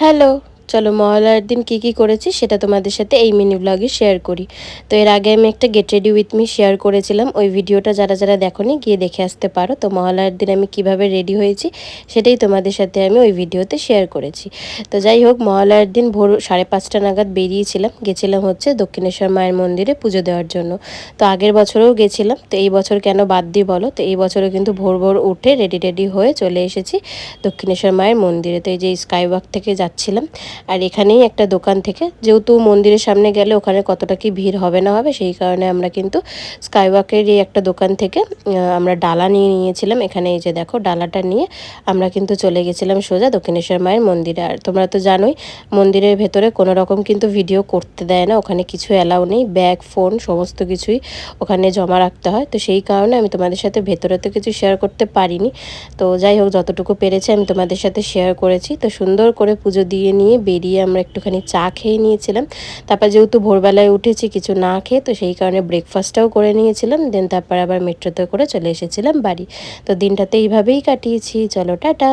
Hello, চলো মহালয়ার দিন কি করেছি সেটা তোমাদের সাথে এই মিনি ব্লগে শেয়ার করি। তো এর আগে আমি একটা get ready with me share করেছিলাম, ওই ভিডিওটা যারা দেখোনি গিয়ে দেখে আসতে পারো। তো মহালয়ার দিন আমি কিভাবে রেডি হয়েছি সেটাই তোমাদের সাথে আমি ওই ভিডিওতে শেয়ার করেছি। তো যাই হোক, মহালয়ার দিন ভোর 5:30 নাগাদ বেরিয়েছিলাম, গেছিলাম হচ্ছে দক্ষিণেশ্বর মায়ের মন্দিরে পুজো দেওয়ার জন্য। তো আগের বছরেও গেছিলাম, তো এই বছর কেন বাদ দিই বলো। তো এই বছরও কিন্তু ভোর ভোর উঠে রেডি হয়ে চলে এসেছি দক্ষিণেশ্বর মায়ের মন্দিরে। তো এই যে স্কাইওয়াক থেকে যাচ্ছিলাম, আর এখানেই একটা দোকান থেকে, যেহেতু মন্দিরের সামনে গেলে ওখানে কতটা কি ভিড় হবে না হবে সেই কারণে আমরা কিন্তু স্কাইওয়াকের এই একটা দোকান থেকে আমরা ডালা নিয়ে নিয়েছিলাম। এখানে এই যে দেখো ডালাটা নিয়ে আমরা কিন্তু চলে গেছিলাম সোজা দক্ষিণেশ্বর মায়ের মন্দিরে। আর তোমরা তো জানোই মন্দিরের ভেতরে কোনো রকম কিন্তু ভিডিও করতে দেয় না, ওখানে কিছু অ্যালাউ নেই, ব্যাগ ফোন সমস্ত কিছুই ওখানে জমা রাখতে হয়। তো সেই কারণে আমি তোমাদের সাথে ভেতরে তো কিছু শেয়ার করতে পারিনি। তো যাই হোক, যতটুকু পেরেছি আমি তোমাদের সাথে শেয়ার করেছি। তো সুন্দর করে পুজো দিয়ে নিয়ে বেরিয়ে আমরা একটুখানি চা খেয়ে নিয়েছিলাম। তারপর যেহেতু ভোরবেলায় উঠেছি কিছু না খেয়ে, তো সেই কারণে ব্রেকফাস্টটাও করে নিয়েছিলাম। দেন তারপর আবার মেট্রোতে করে চলে এসেছিলাম বাড়ি। তো দিনটাতে এইভাবেই কাটিয়েছি। চলো টাটা।